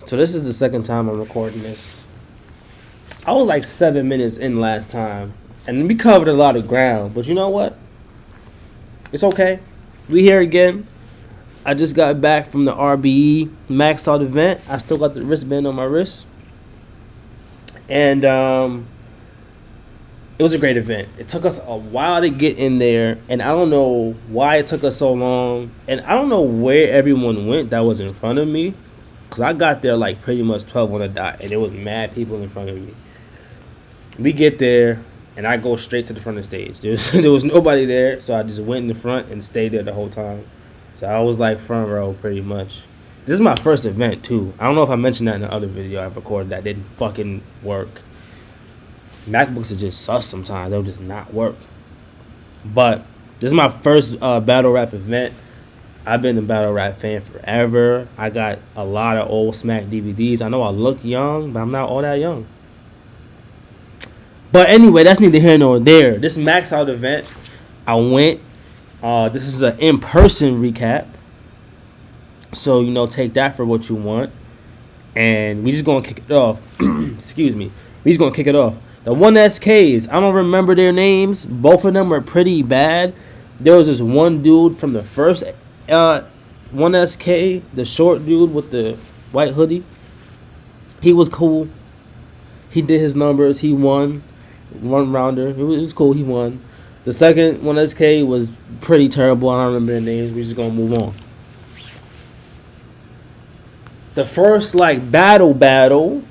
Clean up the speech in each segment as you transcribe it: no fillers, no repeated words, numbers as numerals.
So this is the second time I'm recording this. I was like 7 minutes in last time, and we covered a lot of ground. But you know what? It's okay. We here again. I just got back from the Rbe Maxout event. I still got the wristband on my wrist, and it was a great event. It took us a while to get in there, and I don't know why it took us so long, and I don't know where everyone went that was in front of me. Cause I got there like pretty much 12 on the dot, and there was mad people in front of me. We get there, and I go straight to the front of the stage. There was nobody there, so I just went in the front and stayed there the whole time. So I was like front row pretty much. This is my first event too. I don't know if I mentioned that in the other video I recorded that didn't fucking work. MacBooks are just sus sometimes; they'll just not work. But this is my first battle rap event. I've been a battle rap fan forever. I got a lot of old Smack DVDs. I know I look young, but I'm not all that young. But anyway, that's neither here nor there. This Maxout event, I went. This is an in-person recap. So, take that for what you want. And we just going to kick it off. Excuse me. We just going to kick it off. The 1SKs, I don't remember their names. Both of them were pretty bad. There was this one dude from the first 1SK, the short dude with the white hoodie. He was cool. He did his numbers. He won. One rounder. It was cool. He won. The second 1SK was pretty terrible. I don't remember their names. We're just going to move on. The first, battle.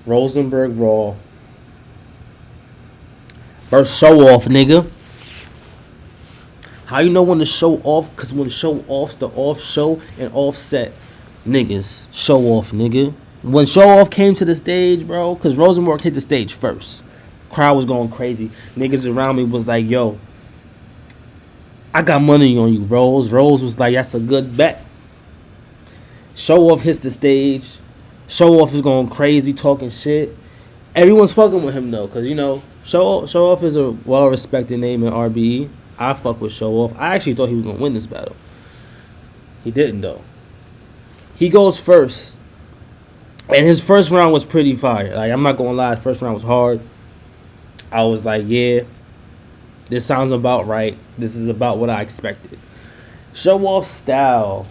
Rosenberg Raw. Versus Show Off, nigga. How you know when to show off? Because when the show off's the off show and offset. Niggas. Show off, nigga. When Show Off came to the stage, bro, because Rosenberg hit the stage first. Crowd was going crazy. Niggas around me was like, yo, I got money on you, Rose. Rose was like, that's a good bet. Show Off hits the stage. Show Off is going crazy, talking shit. Everyone's fucking with him, though, because, Show Off is a well-respected name in RBE. I fuck with Show Off. I actually thought he was going to win this battle. He didn't, though. He goes first. And his first round was pretty fire. Like, I'm not going to lie. His first round was hard. I was like, yeah, this sounds about right. This is about what I expected. Show Off's style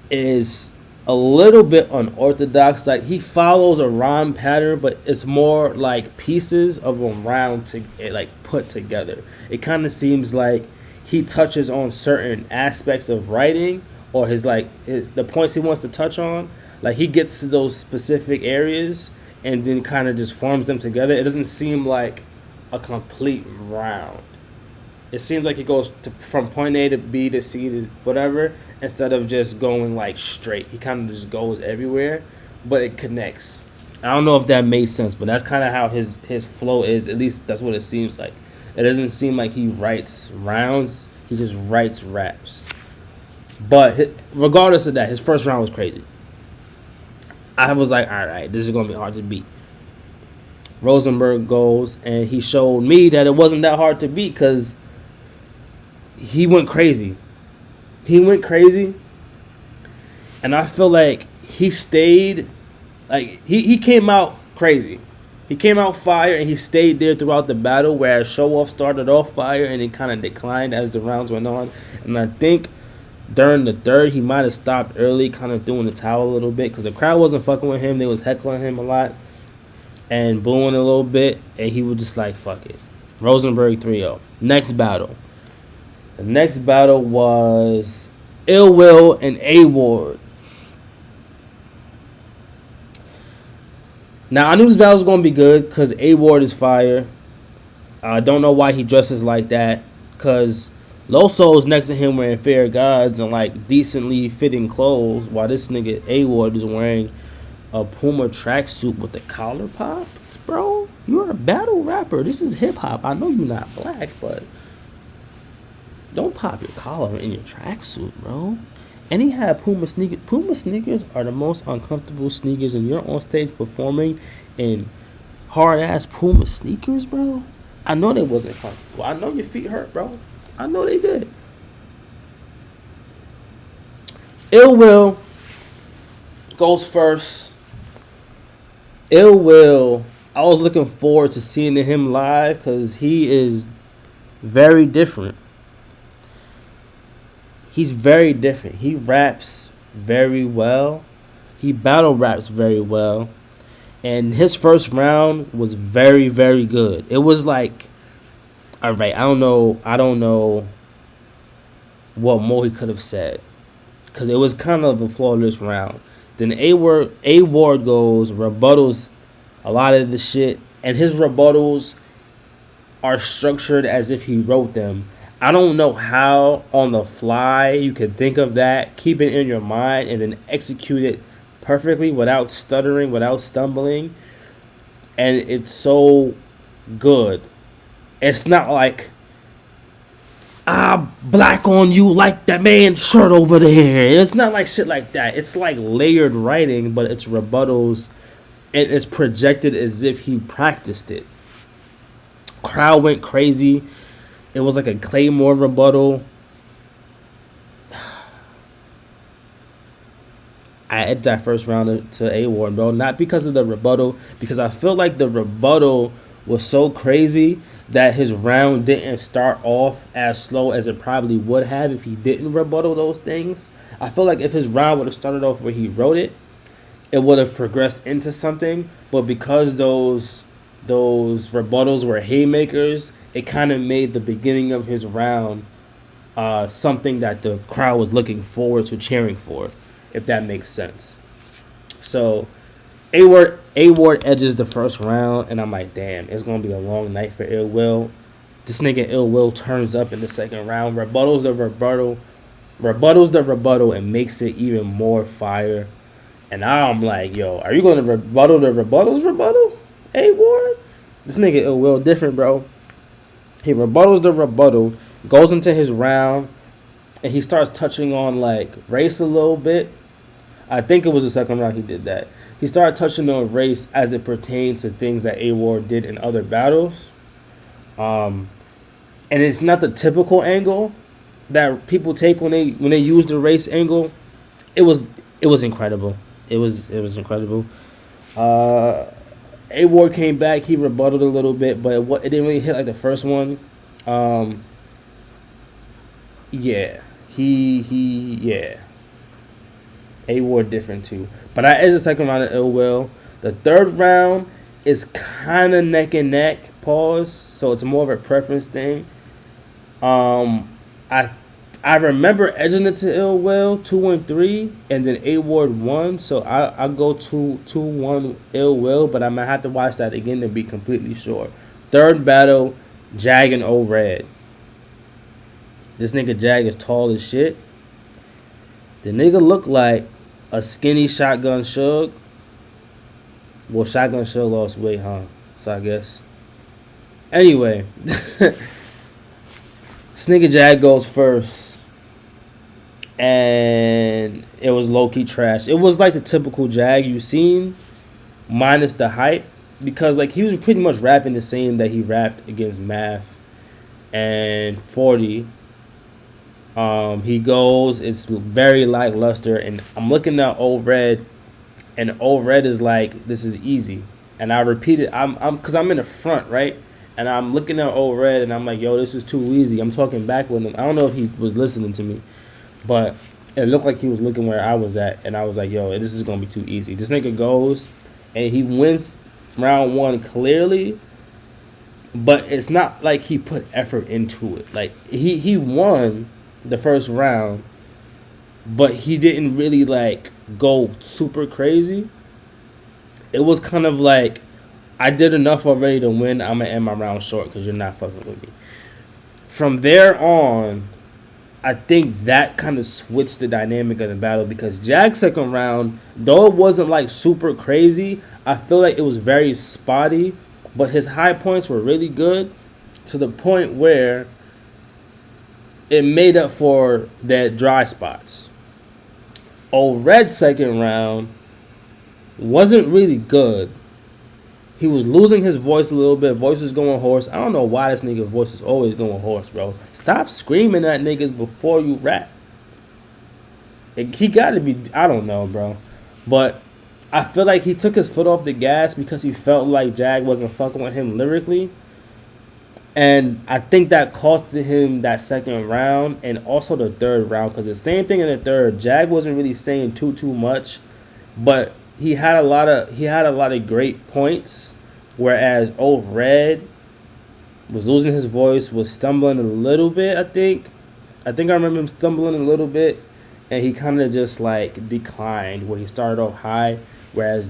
is a little bit unorthodox. Like, he follows a rhyme pattern, but it's more like pieces of a round to put together. It kind of seems like he touches on certain aspects of writing or the points he wants to touch on. Like, he gets to those specific areas and then kind of just forms them together. It doesn't seem like a complete round. It seems like it goes from point A to B to C to whatever, instead of just going straight. He kind of just goes everywhere, but it connects. I don't know if that made sense, but that's kind of how his flow is. At least that's what it seems like. It doesn't seem like he writes rounds. He just writes raps. But regardless of that, his first round was crazy. I was like, all right, this is going to be hard to beat. Rosenberg goes, and he showed me that it wasn't that hard to beat because he went crazy. He went crazy, and I feel like he stayed, he came out crazy. He came out fire, and he stayed there throughout the battle, whereas Show Off started off fire, and it kind of declined as the rounds went on. And I think during the third, he might have stopped early, kind of throwing the towel a little bit, because the crowd wasn't fucking with him. They was heckling him a lot and booing a little bit, and he was just like, fuck it. Rosenberg 3-0. Next battle. The next battle was Ill Will and A-Ward. Now, I knew this battle was going to be good because A-Ward is fire. I don't know why he dresses like that, because Loso's next to him wearing fair gods and decently fitting clothes, while this nigga A-Ward is wearing a Puma tracksuit with the collar pops. Bro, you're a battle rapper. This is hip hop. I know you're not black, but don't pop your collar in your tracksuit, bro. And he had Puma sneakers. Puma sneakers are the most uncomfortable sneakers, and you're on stage performing in hard ass Puma sneakers, bro. I know they wasn't comfortable. I know your feet hurt, bro. I know they did. Ill Will goes first. Ill Will, I was looking forward to seeing him live because he is very different. He's very different. He raps very well. He battle raps very well. And his first round was very, very good. It was like, all right, I don't know what more he could have said. Because it was kind of a flawless round. Then A-Ward goes, rebuttals a lot of the shit. And his rebuttals are structured as if he wrote them. I don't know how on the fly you can think of that, keep it in your mind, and then execute it perfectly without stuttering, without stumbling. And it's so good. It's not like, black on you like that man's shirt over there. It's not like shit like that. It's like layered writing, but it's rebuttals, and it's projected as if he practiced it. Crowd went crazy. It was like a Claymore rebuttal. I edged that first round to A-Ward, bro. Not because of the rebuttal, because I feel like the rebuttal was so crazy that his round didn't start off as slow as it probably would have if he didn't rebuttal those things. I feel like if his round would have started off where he wrote it, it would have progressed into something. But because those rebuttals were haymakers, it kind of made the beginning of his round something that the crowd was looking forward to cheering for, if that makes sense. So A-Ward edges the first round, and I'm like, damn, it's going to be a long night for Ill Will. This nigga Ill Will turns up in the second round, rebuttals the rebuttal, and makes it even more fire. And now I'm like, yo, are you going to rebuttal the rebuttal? A-Ward? This nigga Ill Will different, bro. He rebuttals the rebuttal, goes into his round, and he starts touching on, like, race a little bit. I think it was the second round he did that. He started touching on race as it pertained to things that A-Ward did in other battles. And it's not the typical angle that people take when they use the race angle. It was incredible. It was incredible. A-Ward came back. He rebutted a little bit, but it didn't really hit like the first one. Yeah. A-Ward different too. But I edged the second round of Ill Will. The third round is kind of neck and neck. Pause. So it's more of a preference thing. I remember edging it to Ill Will 2-3, and then A-Ward won. So I go 2-1 Ill Will, but I might have to watch that again to be completely sure. Third battle, Jag and O-Red. This nigga Jag is tall as shit. The nigga look like a skinny Shotgun Suge. Well, Shotgun Suge lost weight, huh? So I guess. Anyway. This nigga Jag goes first. And it was low-key trash. It was like the typical Jag you've seen, minus the hype. Because like he was pretty much rapping the same that he rapped against Math and 40. He goes, it's very lackluster, and I'm looking at O-Red, and O-Red is like, this is easy. And I repeat it, because I'm in the front, right? And I'm looking at O-Red, and I'm like, yo, this is too easy. I'm talking back with him. I don't know if he was listening to me, but it looked like he was looking where I was at, and I was like, yo, this is going to be too easy. This nigga goes, and he wins round one clearly, but it's not like he put effort into it. Like, he won the first round, but he didn't really like go super crazy. It was kind of like, I did enough already to win. I'm gonna end my round short because you're not fucking with me. From there on, I think that kind of switched the dynamic of the battle, because Jag's second round, though it wasn't like super crazy, I feel like it was very spotty, but his high points were really good to the point where it made up for that dry spots. O-Red's second round wasn't really good. He was losing his voice a little bit. Voice was going hoarse. I don't know why this nigga voice is always going hoarse, bro. Stop screaming at niggas before you rap. He got to be. I don't know, bro, but I feel like he took his foot off the gas because he felt like Jag wasn't fucking with him lyrically. And I think that costed him that second round and also the third round because the same thing in the third. Jag wasn't really saying too much, but he had a lot of great points, whereas Old Red was losing his voice, was stumbling a little bit. I think I remember him stumbling a little bit, and he kind of just like declined where he started off high, whereas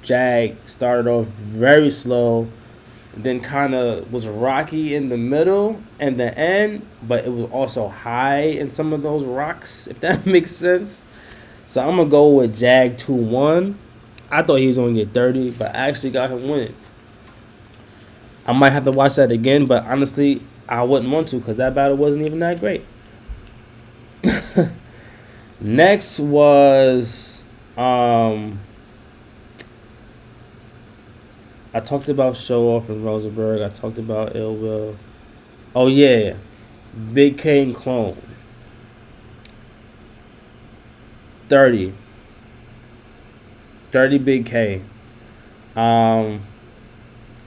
Jag started off very slow, then kind of was rocky in the middle and the end, but it was also high in some of those rocks, if that makes sense. So I'm gonna go with Jag 2-1. I thought he was gonna get 30, but I actually got him winning. I might have to watch that again, but honestly, I wouldn't want to because that battle wasn't even that great. Next was I talked about Show Off and Rosenberg. I talked about Ill Will. Oh yeah, Big K and Clone. 30. 30 Big K.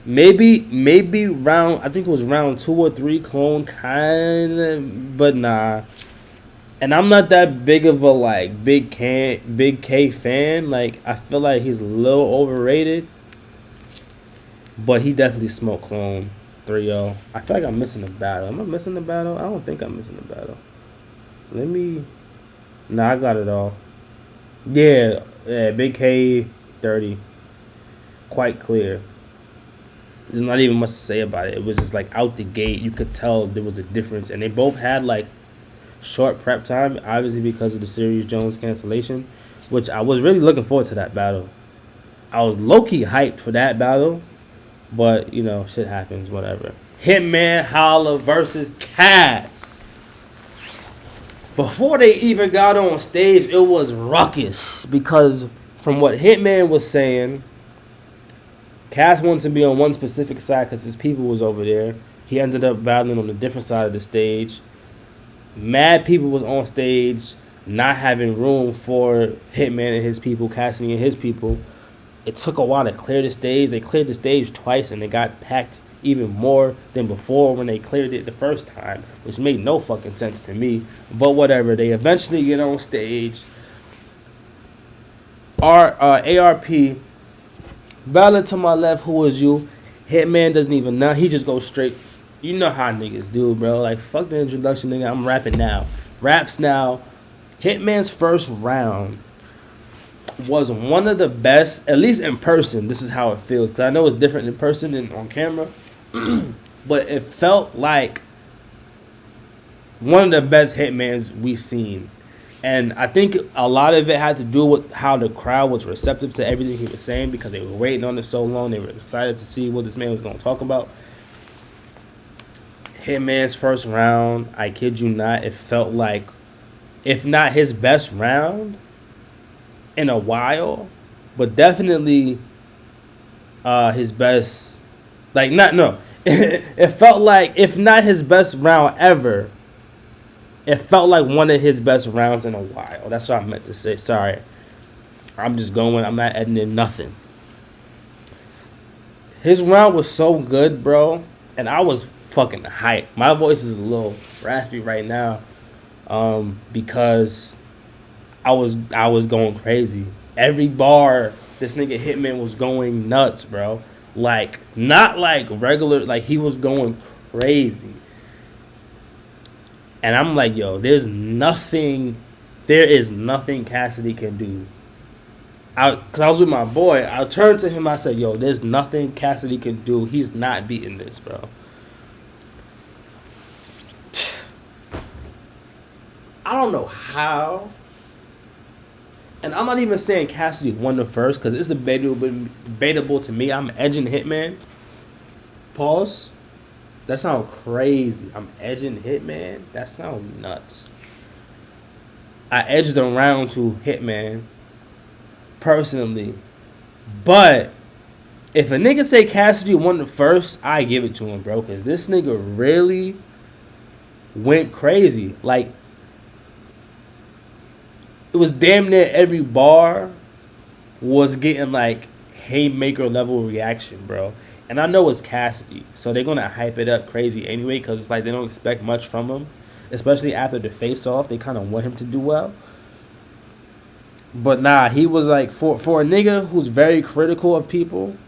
Maybe round, I think it was round 2 or 3 Clone kind of, but nah. And I'm not that big of a like Big K fan. Like I feel like he's a little overrated, but he definitely smoked Clone 3-0. I feel like I'm missing a battle. Am I missing the battle? I don't think I'm missing the battle. Nah, I got it all. Yeah, Big K 30. Quite clear. There's not even much to say about it. It was just like out the gate, you could tell there was a difference, and they both had like short prep time, obviously because of the Sirius Jones cancellation, which I was really looking forward to that battle. I was low-key hyped for that battle, but you know, shit happens, whatever. Hitman Holla versus Cass. Before they even got on stage, it was ruckus because from what Hitman was saying, Cass wanted to be on one specific side because his people was over there. He ended up battling on a different side of the stage. Mad people was on stage, not having room for Hitman and his people, Cassidy and his people. It took a while to clear the stage. They cleared the stage twice, and it got packed even more than before when they cleared it the first time, which made no fucking sense to me. But whatever. They eventually get on stage. ARP, Valor to my left, who is you? Hitman doesn't even know. He just goes straight. You know how niggas do, bro. Like, fuck the introduction, nigga. I'm rapping now. Raps now. Hitman's first round was one of the best, at least in person. This is how it feels. Because I know it's different in person than on camera. But it felt like one of the best Hitmans we've seen. And I think a lot of it had to do with how the crowd was receptive to everything he was saying because they were waiting on it so long. They were excited to see what this man was going to talk about. Hitman's first round, I kid you not, it felt like, if not his best round in a while, but definitely his best, like, it felt like, if not his best round ever, it felt like one of his best rounds in a while. That's what I meant to say. Sorry. I'm just going. I'm not editing nothing. His round was so good, bro. And I was fucking hyped. My voice is a little raspy right now. Because I was going crazy. Every bar, this nigga Hitman was going nuts, bro. Like, not like regular, like he was going crazy. And I'm like, yo, there is nothing Cassidy can do. Because I was with my boy. I turned to him, I said, yo, there's nothing Cassidy can do. He's not beating this, bro. I don't know how. And I'm not even saying Cassidy won the first, because it's debatable to me. I'm edging Hitman. Pause. That sounds crazy. I'm edging Hitman? That sounds nuts. I edged around to Hitman, personally. But if a nigga say Cassidy won the first, I give it to him, bro. Because this nigga really went crazy. Like it was damn near every bar was getting like haymaker level reaction, bro. And I know it's Cassidy, so they're gonna hype it up crazy anyway, because it's like they don't expect much from him, especially after the face off. They kind of want him to do well. But nah, he was like, for a nigga who's very critical of people.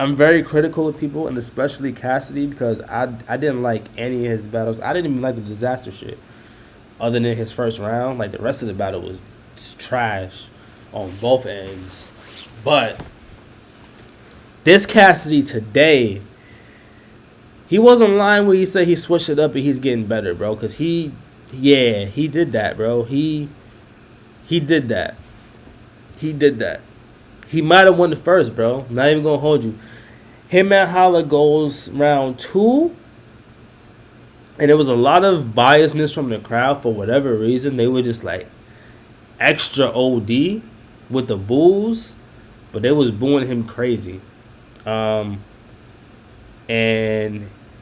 I'm very critical of people, and especially Cassidy, because I didn't like any of his battles. I didn't even like the disaster shit, other than his first round. Like, the rest of the battle was just trash on both ends. But this Cassidy today, he wasn't lying when he said he switched it up and he's getting better, bro. Because he did that, bro. He did that. He did that. He might have won the first, bro. Not even going to hold you. Hitman Holla goes round 2. And there was a lot of biasness from the crowd for whatever reason. They were just like extra OD with the boos. But they was booing him crazy. And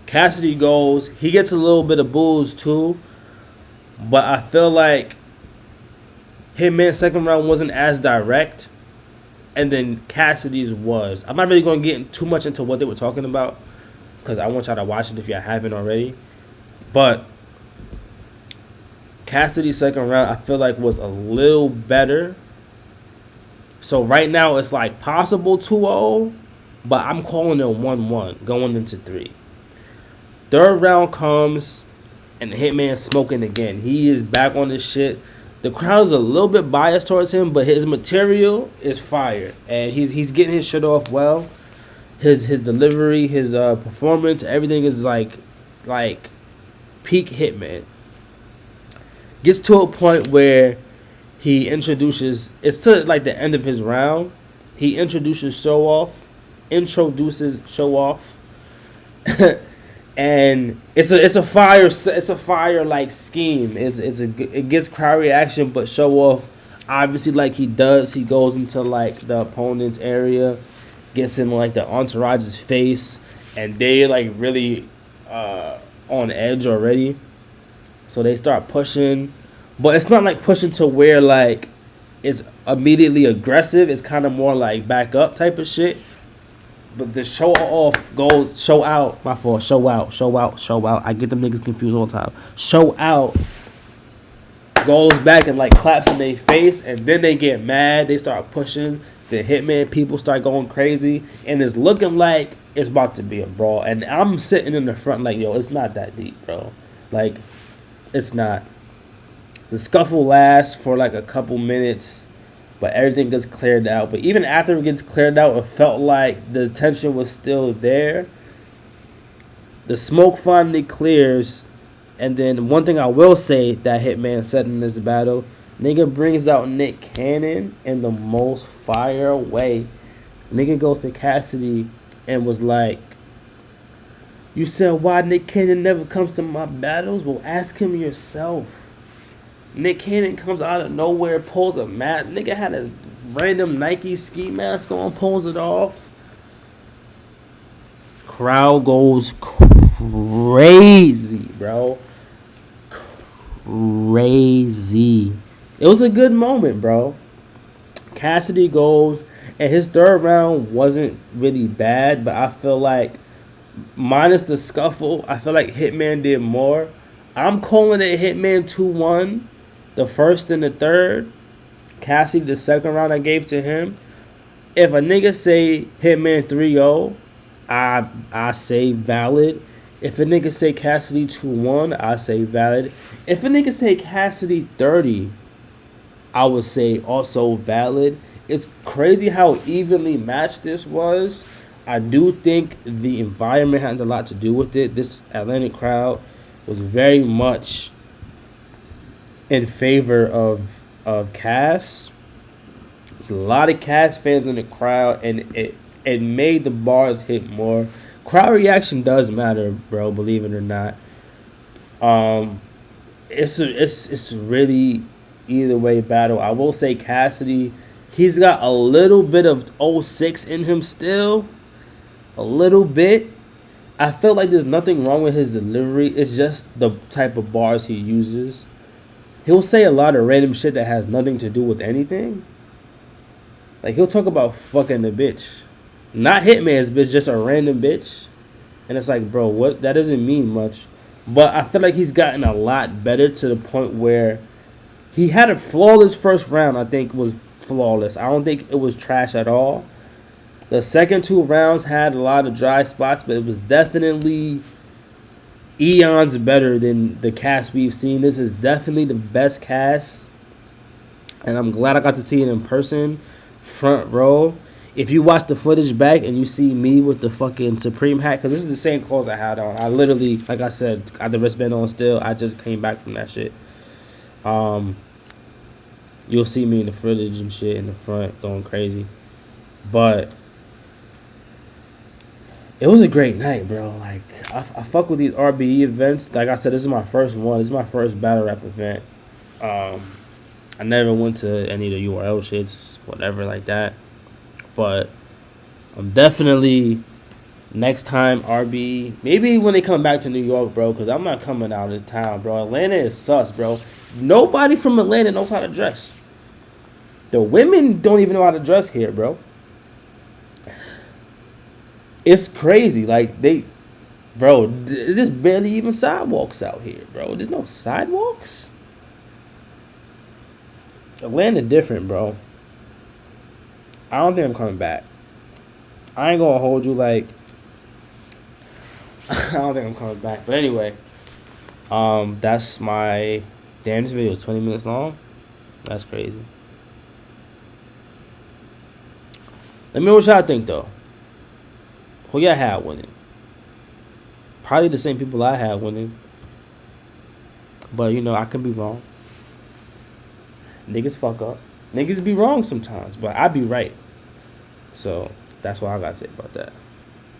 Cassidy goes. He gets a little bit of boos too. But I feel like Hitman's second round wasn't as direct. And then Cassidy's was. I'm not really going to get too much into what they were talking about, because I want y'all to watch it if y'all haven't already. But Cassidy's second round, I feel like, was a little better. So right now it's like possible 2-0, but I'm calling it 1-1 going into 3. Third round comes, and Hitman's smoking again. He is back on this shit. The crowd is a little bit biased towards him, but his material is fire, and he's getting his shit off well. His delivery, his performance, everything is like peak Hitman. Gets to a point where he introduces, it's to like the end of his round. He introduces show off, and it's a fire like scheme. It gets crowd reaction, but show off obviously like he does. He goes into like the opponent's area, gets in like the entourage's face, and they like really on edge already. So they start pushing, but it's not like pushing to where like it's immediately aggressive. It's kind of more like back up type of shit. But the show off goes, show out, my fault, show out. I get them niggas confused all the time. Show out goes back and like claps in their face, and then they get mad. They start pushing. The Hitman people start going crazy, and it's looking like it's about to be a brawl. And I'm sitting in the front like, yo, it's not that deep, bro. Like, it's not. The scuffle lasts for like a couple minutes, but everything gets cleared out. But even after it gets cleared out, it felt like the tension was still there. The smoke finally clears. And then one thing I will say that Hitman said in this battle, nigga brings out Nick Cannon in the most fire way. Nigga goes to Cassidy and was like, you said why Nick Cannon never comes to my battles? Well, ask him yourself. Nick Cannon comes out of nowhere, pulls a mask. Nigga had a random Nike ski mask on, pulls it off. Crowd goes crazy, bro. Crazy. It was a good moment, bro. Cassidy goes, and his third round wasn't really bad, but I feel like, minus the scuffle, I feel like Hitman did more. I'm calling it Hitman 2-1. The first and the third. Cassidy, the second round I gave to him. If a nigga say Hitman 3-0, I say valid. If a nigga say Cassidy 2-1, I say valid. If a nigga say Cassidy 30, I would say also valid. It's crazy how evenly matched this was. I do think the environment had a lot to do with it. This Atlantic crowd was very much in favor of Cass. There's a lot of Cass fans in the crowd, and it made the bars hit more. Crowd reaction does matter, bro. Believe it or not. It's really either way battle. I will say Cassidy, he's got a little bit of 06 in him still, a little bit. I feel like there's nothing wrong with his delivery. It's just the type of bars he uses. he'll say a lot of random shit that has nothing to do with anything. Like he'll talk about fucking the bitch, not Hitman's bitch, just a random bitch, and it's like, bro, what? That doesn't mean much. But I feel like he's gotten a lot better to the point where he had a flawless first round. I think was flawless. I don't think it was trash at all. The second two rounds had a lot of dry spots, but it was definitely eons better than the cast we've seen. This is definitely the best cast, and I'm glad I got to see it in person, front row. If you watch the footage back and you see me with the fucking Supreme hat, because this is the same clothes I had on. I literally, like I said, got the wristband on still. I just came back from that shit. You'll see me in the footage and shit in the front going crazy. But it was a great night, bro. Like, I fuck with these RBE events. Like I said, this is my first one. This is my first battle rap event. I never went to any of the URL shits, whatever like that. But I'm definitely, next time RB, maybe when they come back to New York, bro, because I'm not coming out of town, bro. Atlanta is sus, bro. Nobody from Atlanta knows how to dress. The women don't even know how to dress here, bro. It's crazy. Like, there's barely even sidewalks out here, bro. There's no sidewalks. Atlanta different, bro. I don't think I'm coming back. I ain't gonna hold you like. I don't think I'm coming back. But anyway, that's my. Damn, this video is 20 minutes long. That's crazy. Let me know what y'all think though. Who y'all had winning? Probably the same people I had winning. But you know, I could be wrong. Niggas fuck up. Niggas be wrong sometimes, but I be right. So that's what I gotta say about that.